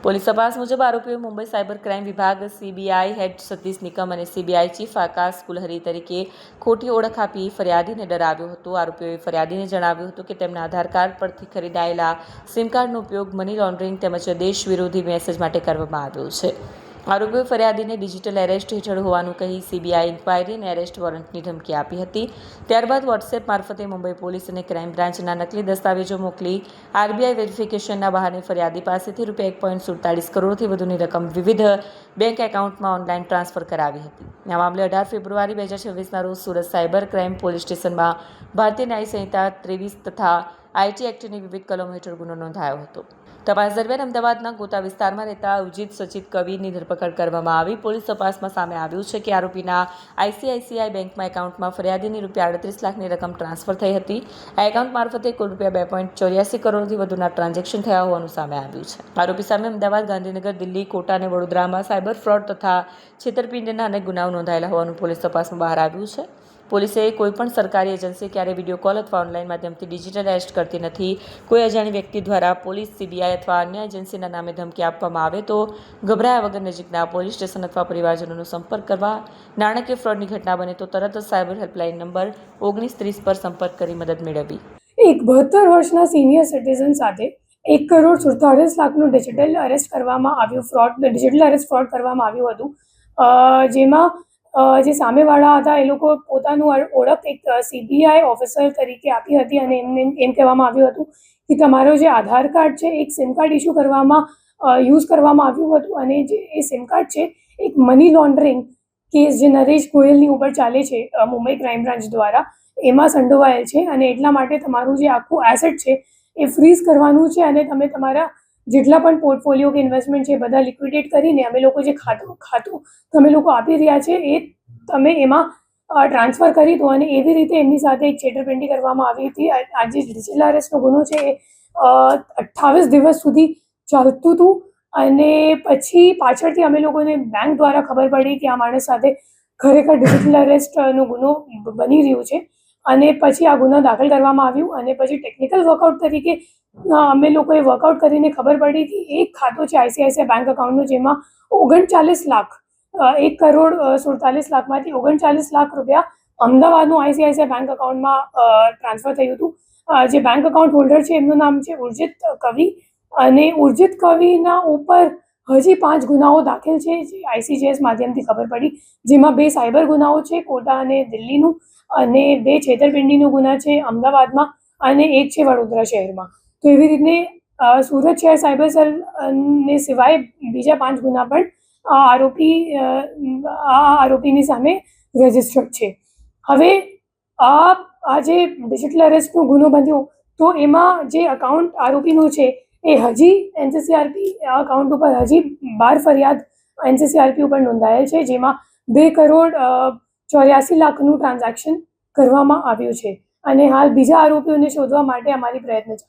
Police તપાસ મુજબ આરોપીઓ મુંબઈ સાયબર ક્રાઇમ વિભાગ સીબીઆઈ હેડ સતીશ નિકમ અને સીબીઆઈ ચીફ આકાશ કુલહરી તરીકે ખોટી ઓળખ આપી ફરિયાદીને ડરાવ્યો હતો. આરોપીઓએ ફરિયાદીને જણાવ્યું હતું કે તેમના આધાર કાર્ડ પરથી ખરીદાયેલા સિમ કાર્ડનો ઉપયોગ મની લોન્ડરિંગ તેમજ દેશ વિરોધી મેસેજ માટે કરવામાં આવ્યો છે. આરોપીઓએ ફરિયાદીને ડિજિટલ એરેસ્ટ હેઠળ હોવાનું કહી સીબીઆઈ ઇન્ક્વાયરી અને એરેસ્ટ વોરંટની ધમકી આપી હતી. ત્યારબાદ વોટ્સએપ મારફતે મુંબઈ પોલીસ અને ક્રાઇમ બ્રાન્ચના નકલી દસ્તાવેજો મોકલી આરબીઆઈ વેરિફિકેશનના બહાને ફરિયાદી પાસેથી ₹1.47 કરોડથી વધુની રકમ વિવિધ બેંક એકાઉન્ટમાં ઓનલાઈન ટ્રાન્સફર કરાવી હતી. આ મામલે 18 ફેબ્રુઆરી 2026ના રોજ સુરત સાયબર ક્રાઇમ પોલીસ સ્ટેશનમાં ભારતીય ન્યાય સંહિતા 23 તથા આઈટી એક્ટની વિવિધ કલમો હેઠળ ગુનો નોંધાયો હતો. તપાસ દરમિયાન અમદાવાદના ગોતા વિસ્તારમાં રહેતા ઉજીત સચિત કવિની ધરપકડ કરવામાં આવી. પોલીસ તપાસમાં સામે આવ્યું છે કે આરોપીના આઈસીઆઈસીઆઈ બેંકમાં એકાઉન્ટમાં ફરિયાદીની ₹38 લાખની રકમ ટ્રાન્સફર થઈ હતી. આ એકાઉન્ટ મારફતે કુલ ₹2.84 કરોડથી વધુના ટ્રાન્ઝેક્શન થયા હોવાનું સામે આવ્યું છે. આરોપી સામે અમદાવાદ, ગાંધીનગર, દિલ્હી, કોટા અને વડોદરામાં સાયબર ફ્રોડ તથા છેતરપિંડીના અનેક ગુનાઓ નોંધાયેલા હોવાનું પોલીસ તપાસમાં બહાર આવ્યું છે. પોલીસે કોઈપણ સરકારી એજન્સી ક્યારે વિડીયો કોલ અથવા ઓનલાઈન માધ્યમથી ડિજિટલ એરેસ્ટ કરતી નથી. કોઈ અજાણી વ્યક્તિ દ્વારા પોલીસ, સીબીઆઈ અથવા અન્ય એજન્સીના નામે ધમકી આપવામાં આવે તો ગભરાયા વગર નજીકના પોલીસ સ્ટેશન અથવા પરિવારજનોનો સંપર્ક કરવા. નાણાકીય ફ્રોડની ઘટના બને તો તરત જ સાયબર હેલ્પલાઇન નંબર 1930 પર સંપર્ક કરી મદદ મેળવવી. એક 72 વર્ષના સિનિયર સિટીઝન સાથે 1,47,00,000નું ડિજિટલ એરેસ્ટ કરવામાં આવ્યું. ડિજિટલ એરેસ્ટ ફ્રોડ કરવામાં આવ્યું હતું, જેમાં જે સામેવાળા હતા એ લોકો પોતાનું ઓળખ એક સીબીઆઈ ઓફિસર તરીકે આપી હતી અને એમને એમ કહેવામાં આવ્યું હતું કે તમારો જે આધાર કાર્ડ છે એક સિમ કાર્ડ ઇસ્યુ કરવામાં યુઝ કરવામાં આવ્યું હતું અને જે એ સિમ કાર્ડ છે એક મની લોન્ડરિંગ કેસ જે નરેશ ગોયલની ઉપર ચાલે છે મુંબઈ ક્રાઇમ બ્રાન્ચ દ્વારા, એમાં સંડોવાયેલ છે અને એટલા માટે તમારું જે આખું એસેટ છે એ ફ્રીઝ કરવાનું છે અને તમે તમારા જેટલા પણ પોર્ટફોલિયો કે ઇન્વેસ્ટમેન્ટ છે બધા લિક્વિડેટ કરીને અમે લોકો જે ખાતું તમે લોકો આપી રહ્યા છે એ તમે એમાં ટ્રાન્સફર કરી દો અને એવી રીતે એમની સાથે એક છેતરપિંડી કરવામાં આવી હતી. આ જે ડિજિટલ એરેસ્ટનો ગુનો છે એ 28 દિવસ સુધી ચાલતું હતું અને પછી પાછળથી અમે લોકોને બેંક દ્વારા ખબર પડી કે આ માણસ સાથે ખરેખર ડિજિટલ એરેસ્ટનો ગુનો બની રહ્યું છે અને પછી આ ગુનો દાખલ કરવામાં આવ્યું અને પછી ટેકનિકલ વર્કઆઉટ તરીકે અમે લોકોએ વર્કઆઉટ કરીને ખબર પડી કે એક ખાતું છે આઈસીઆઈસીઆઈ બેંક અકાઉન્ટનું, જેમાં 39 લાખ 1,47,00,000માંથી 39 લાખ રૂપિયા અમદાવાદનું આઈસીઆઈસીઆઈ બેંક અકાઉન્ટમાં ટ્રાન્સફર થયું હતું. જે બેંક અકાઉન્ટ હોલ્ડર છે એમનું નામ છે ઉર્જિત કવિ અને ઉર્જિત કવિના ઉપર હજી 5 ગુનાઓ દાખલ છે જે આઈસીજેએસ માધ્યમથી ખબર પડી, જેમાં 2 સાયબર ગુનાઓ છે કોટા અને દિલ્હીનું અને 2 છેતરપિંડીનો ગુના છે અમદાવાદમાં અને એક છે વડોદરા શહેરમાં. તો એવી રીતે સુરત શહેર સાયબર સેલને સિવાય બીજા 5 ગુના પણ આરોપીની સામે રજિસ્ટર્ડ છે. હવે આ જે ડિજિટલ એરેસ્ટનો ગુનો બન્યો તો એમાં જે અકાઉન્ટ આરોપીનું છે એ હજી એનસીસીઆરપી અકાઉન્ટ ઉપર હજી 12 ફરિયાદ એનસીસીઆરપી ઉપર નોંધાયેલ છે, જેમાં 2,84,00,000નું ટ્રાન્ઝેક્શન કરવામાં આવ્યું છે અને હાલ બીજા આરોપીઓને શોધવા માટે અમારી પ્રયત્ન ચાલુ